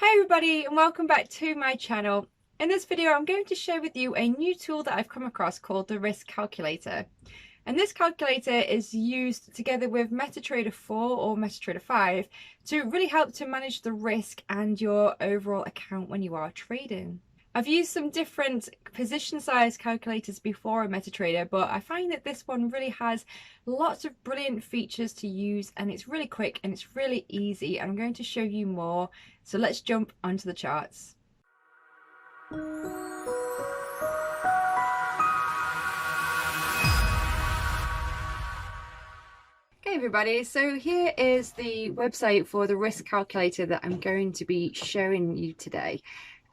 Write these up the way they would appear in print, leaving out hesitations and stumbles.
Hi everybody and welcome back to my channel. In this video I'm going to share with you a new tool that I've come across called the Risk Calculator. And this calculator is used together with Metatrader 4 or Metatrader 5 to really help to manage the risk and your overall account when you are trading. I've used some different position size calculators before in Metatrader, but I find that this one really has lots of brilliant features to use, and it's really quick and it's really easy. I'm going to show you more, so let's jump onto the charts. Okay everybody, so here is the website for the risk calculator that I'm going to be showing you today.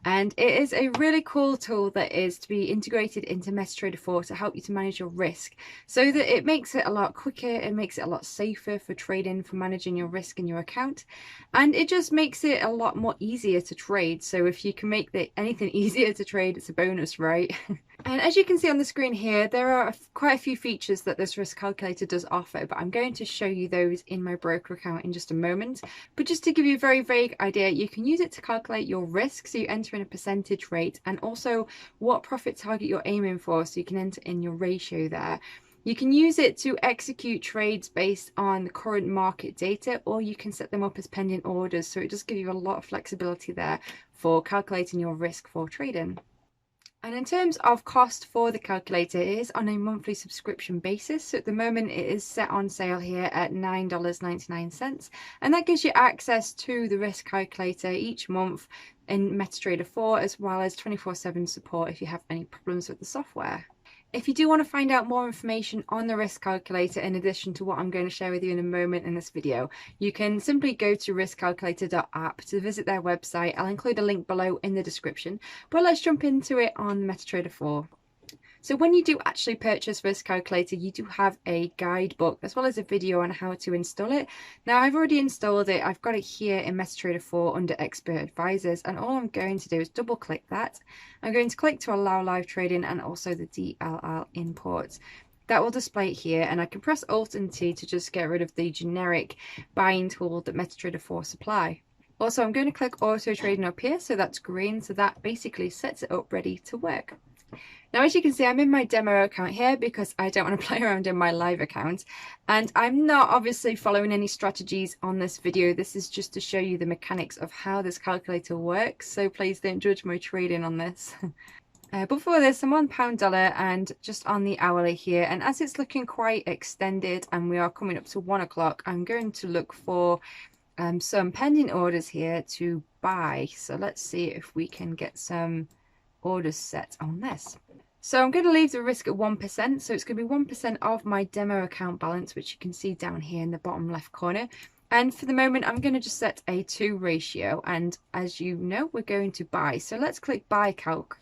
And it is a really cool tool that is to be integrated into Metatrader 4 to help you to manage your risk, so that it makes it a lot quicker, it makes it a lot safer for trading, for managing your risk in your account, and it just makes it a lot more easier to trade. So if you can make anything easier to trade, it's a bonus, right? And as you can see on the screen here, there are quite a few features that this risk calculator does offer, but I'm going to show you those in my broker account in just a moment. But just to give you a very vague idea, you can use it to calculate your risk, so you enter in a percentage rate, and also what profit target you're aiming for, so you can enter in your ratio there. You can use it to execute trades based on the current market data, or you can set them up as pending orders, so it does give you a lot of flexibility there for calculating your risk for trading. And in terms of cost for the calculator, it is on a monthly subscription basis. So at the moment it is set on sale here at $9.99, and that gives you access to the risk calculator each month in Metatrader 4, as well as 24/7 support if you have any problems with the software. If you do want to find out more information on the risk calculator, in addition to what I'm going to share with you in a moment in this video, you can simply go to riskcalculator.app to visit their website. I'll include a link below in the description, but let's jump into it on Metatrader 4. So when you do actually purchase Risk Calculator, you do have a guidebook as well as a video on how to install it. Now I've already installed it. I've got it here in Metatrader 4 under Expert Advisors, and all I'm going to do is double click that. I'm going to click to allow live trading and also the DLL import. That will display it here, and I can press Alt and T to just get rid of the generic buying tool that Metatrader 4 supply. Also, I'm going to click Auto Trading up here, so that's green, so that basically sets it up ready to work. Now, as you can see, I'm in my demo account here because I don't want to play around in my live account, and I'm not obviously following any strategies on this video. This is just to show you the mechanics of how this calculator works, so please don't judge my trading on this. But for this, I'm on pound dollar and just on the hourly here, and as it's looking quite extended and we are coming up to 1 o'clock, I'm going to look for some pending orders here to buy. So let's see if we can get some orders set on this. So I'm going to leave the risk at 1%, so it's going to be 1% of my demo account balance, which you can see down here in the bottom left corner. And for the moment, I'm going to just set a 2 ratio, and as you know, we're going to buy. So let's click Buy Calc,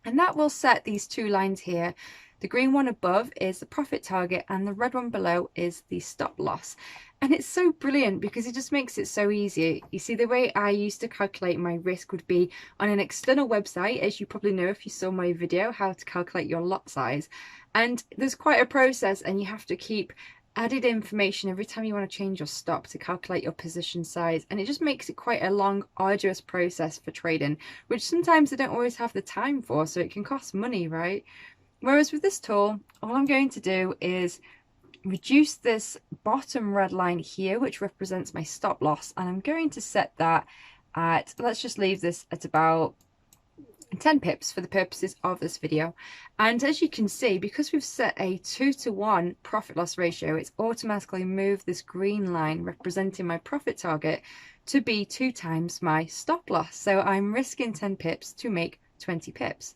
and that will set these two lines here. The green one above is the profit target, and the red one below is the stop loss. And it's so brilliant because it just makes it so easy. You see, the way I used to calculate my risk would be on an external website, as you probably know if you saw my video, how to calculate your lot size. And there's quite a process, and you have to keep added information every time you want to change your stop to calculate your position size, and it just makes it quite a long, arduous process for trading, which sometimes I don't always have the time for, so it can cost money, right? Whereas with this tool, all I'm going to do is reduce this bottom red line here, which represents my stop loss, and I'm going to set that at, let's just leave this at about 10 pips for the purposes of this video. And as you can see, because we've set a 2-to-1 profit loss ratio, it's automatically moved this green line representing my profit target to be 2 times my stop loss. So I'm risking 10 pips to make 20 pips.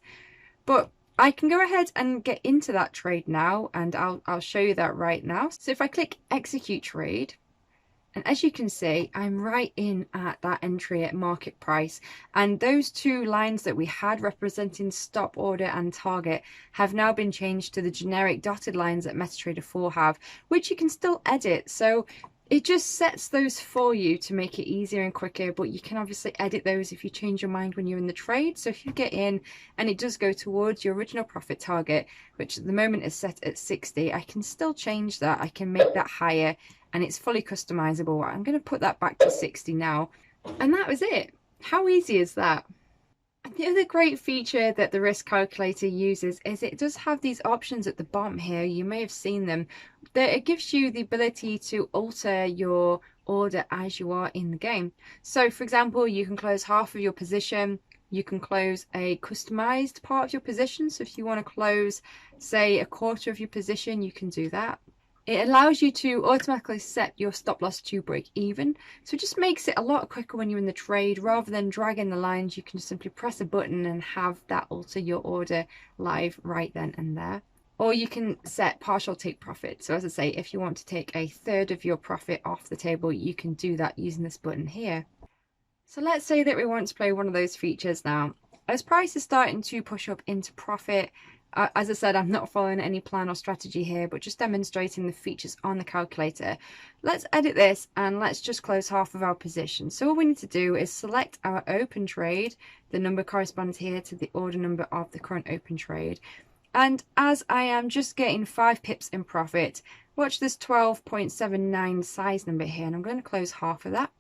But I can go ahead and get into that trade now, and I'll show you that right now. So if I click Execute Trade, and as you can see, I'm right in at that entry at market price, and those two lines that we had representing stop order and target have now been changed to the generic dotted lines that Metatrader 4 have, which you can still edit. So it just sets those for you to make it easier and quicker, but you can obviously edit those if you change your mind when you're in the trade. So if you get in and it does go towards your original profit target, which at the moment is set at 60, I can still change that. I can make that higher, and it's fully customizable. I'm going to put that back to 60 now, and that was it. How easy is that? The other great feature that the risk calculator uses is it does have these options at the bottom here. You may have seen them. That it gives you the ability to alter your order as you are in the game. So for example, you can close half of your position. You can close a customized part of your position. So if you want to close, say, a quarter of your position, you can do that. It allows you to automatically set your stop loss to break even. So it just makes it a lot quicker when you're in the trade. Rather than dragging the lines, you can just simply press a button and have that alter your order live right then and there. Or you can set partial take profit. So as I say, if you want to take a third of your profit off the table, you can do that using this button here. So let's say that we want to play one of those features now. As price is starting to push up into profit, as I said, I'm not following any plan or strategy here, but just demonstrating the features on the calculator. Let's edit this and let's just close half of our position. So all we need to do is select our open trade. The number corresponds here to the order number of the current open trade. And as I am just getting 5 pips in profit, watch this 12.79 size number here, and I'm going to close half of that.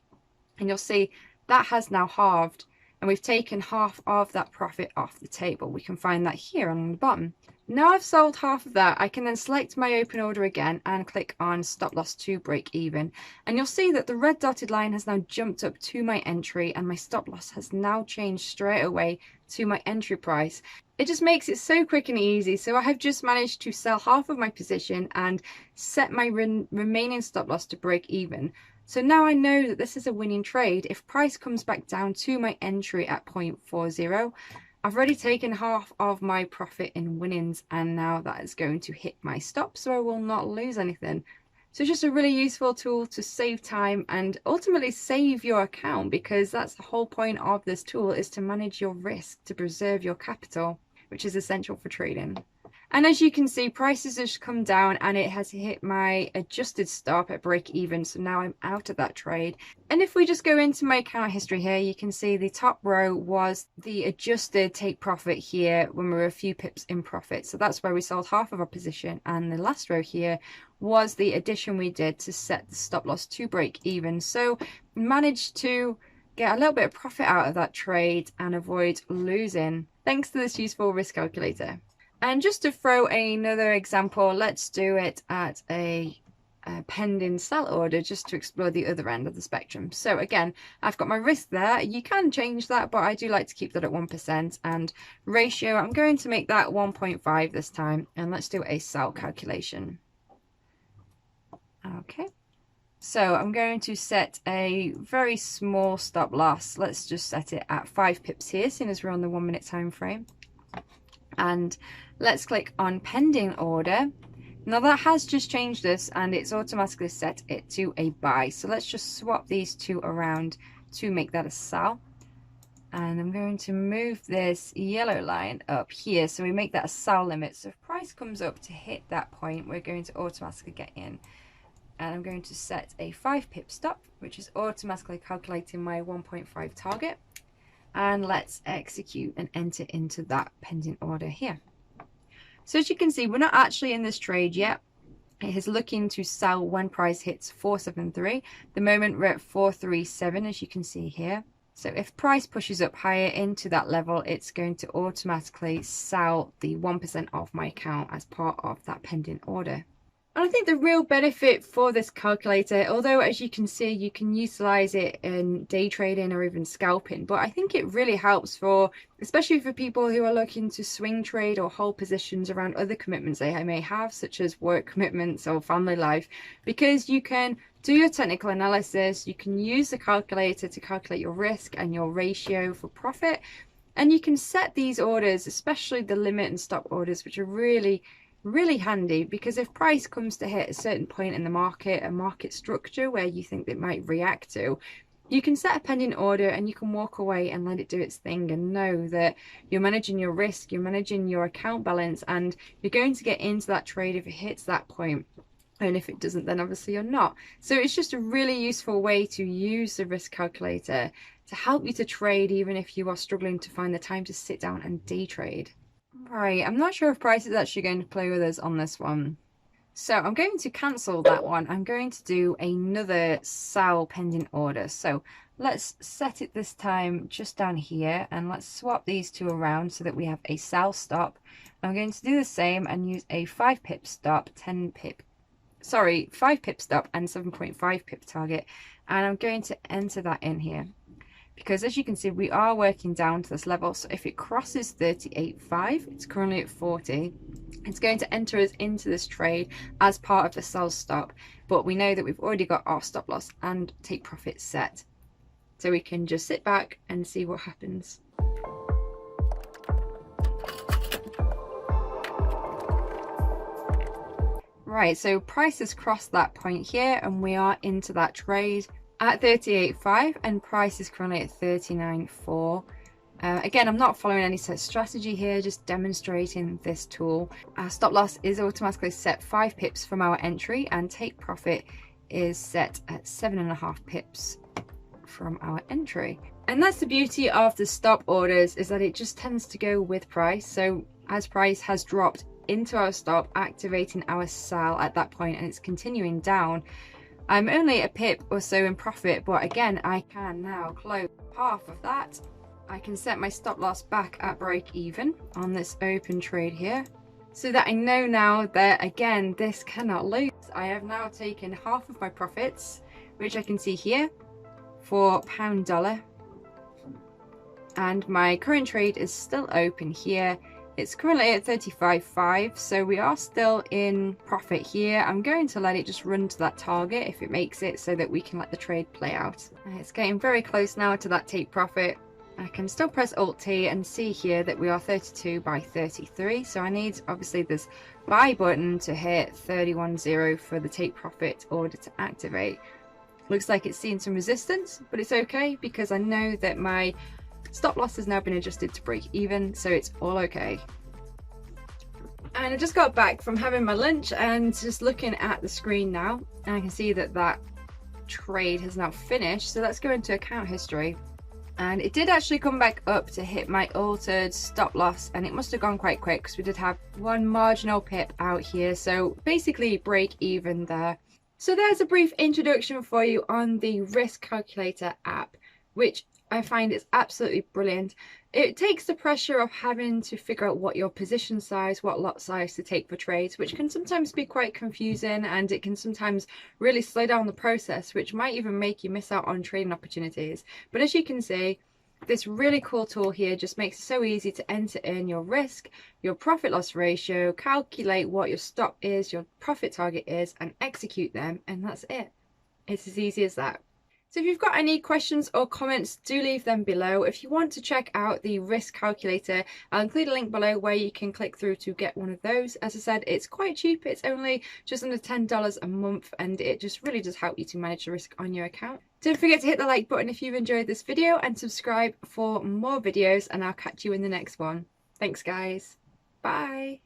And you'll see that has now halved, and we've taken half of that profit off the table. We can find that here on the bottom. Now I've sold half of that, I can then select my open order again and click on stop loss to break even. And you'll see that the red dotted line has now jumped up to my entry, and my stop loss has now changed straight away to my entry price. It just makes it so quick and easy. So I have just managed to sell half of my position and set my remaining stop loss to break even. So now I know that this is a winning trade. If price comes back down to my entry at 0.40, I've already taken half of my profit in winnings, and now that is going to hit my stop, so I will not lose anything. So it's just a really useful tool to save time and ultimately save your account, because that's the whole point of this tool, is to manage your risk, to preserve your capital, which is essential for trading. And as you can see, prices have come down and it has hit my adjusted stop at break even. So now I'm out of that trade. And if we just go into my account history here, you can see the top row was the adjusted take profit here when we were a few pips in profit. So that's where we sold half of our position. And the last row here was the addition we did to set the stop loss to break even. So managed to get a little bit of profit out of that trade and avoid losing, thanks to this useful risk calculator. And just to throw another example, let's do it at a pending sell order, just to explore the other end of the spectrum. So again, I've got my risk there. You can change that, but I do like to keep that at 1%. And ratio, I'm going to make that 1.5 this time. And let's do a sell calculation. Okay. So I'm going to set a very small stop loss. Let's just set it at 5 pips here, seeing as we're on the 1 minute time frame. And let's click on pending order. Now that has just changed this, and it's automatically set it to a buy. So let's just swap these two around to make that a sell. And I'm going to move this yellow line up here, so we make that a sell limit. So if price comes up to hit that point, we're going to automatically get in. And I'm going to set a 5 pip stop, which is automatically calculating my 1.5 target. And let's execute and enter into that pending order here. So as you can see, we're not actually in this trade yet. It is looking to sell when price hits 473. The moment we're at 437, as you can see here. So if price pushes up higher into that level, it's going to automatically sell the 1% of my account as part of that pending order. And I think the real benefit for this calculator, although as you can see, you can utilize it in day trading or even scalping, but I think it really helps for, especially for people who are looking to swing trade or hold positions around other commitments they may have, such as work commitments or family life, because you can do your technical analysis, you can use the calculator to calculate your risk and your ratio for profit, and you can set these orders, especially the limit and stop orders, which are really handy, because if price comes to hit a certain point in the market, a market structure where you think it might react to, you can set a pending order and you can walk away and let it do its thing and know that you're managing your risk, you're managing your account balance, and you're going to get into that trade if it hits that point. And if it doesn't, then obviously you're not. So it's just a really useful way to use the risk calculator to help you to trade, even if you are struggling to find the time to sit down and day trade. Right, I'm not sure if price is actually going to play with us on this one. So I'm going to cancel that one. I'm going to do another sell pending order. So let's set it this time just down here, and let's swap these two around so that we have a sell stop. I'm going to do the same and use a 5 pip stop, 5 pip stop and 7.5 pip target. And I'm going to enter that in here, because as you can see, we are working down to this level. So if it crosses 38.5, it's currently at 40, it's going to enter us into this trade as part of the sell stop. But we know that we've already got our stop loss and take profit set, so we can just sit back and see what happens. Right, so price has crossed that point here and we are into that trade at 38.5, and price is currently at 39.4. Again, I'm not following any set strategy here, just demonstrating this tool. Our stop loss is automatically set 5 pips from our entry, and take profit is set at 7.5 pips from our entry. And that's the beauty of the stop orders, is that it just tends to go with price. So as price has dropped into our stop, activating our sell at that point, and it's continuing down, I'm only a pip or so in profit, but again, I can now close half of that. I can set my stop loss back at break even on this open trade here, so that I know now that, again, this cannot lose. I have now taken half of my profits, which I can see here, for pound dollar, and my current trade is still open here. It's currently at 35.5, so we are still in profit here. I'm going to let it just run to that target if it makes it, so that we can let the trade play out. It's getting very close now to that take profit. I can still press Alt T and see here that we are 32 by 33, so I need obviously this buy button to hit 31.0 for the take profit order to activate. Looks like it's seeing some resistance, but it's okay because I know that my stop loss has now been adjusted to break even, so it's all okay. And I just got back from having my lunch and just looking at the screen now, and I can see that that trade has now finished. So let's go into account history, and it did actually come back up to hit my altered stop loss, and it must have gone quite quick because we did have one marginal pip out here, so basically break even there. So there's a brief introduction for you on the Risk Calculator app, which I find it's absolutely brilliant. It takes the pressure of having to figure out what your position size, what lot size to take for trades, which can sometimes be quite confusing, and it can sometimes really slow down the process, which might even make you miss out on trading opportunities. But as you can see, this really cool tool here just makes it so easy to enter in your risk, your profit loss ratio, calculate what your stop is, your profit target is, and execute them, and that's it. It's as easy as that. So if you've got any questions or comments, do leave them below. If you want to check out the risk calculator, I'll include a link below where you can click through to get one of those. As I said, it's quite cheap. It's only just under $10 a month, and it just really does help you to manage the risk on your account. Don't forget to hit the like button if you've enjoyed this video, and subscribe for more videos, and I'll catch you in the next one. Thanks guys. Bye.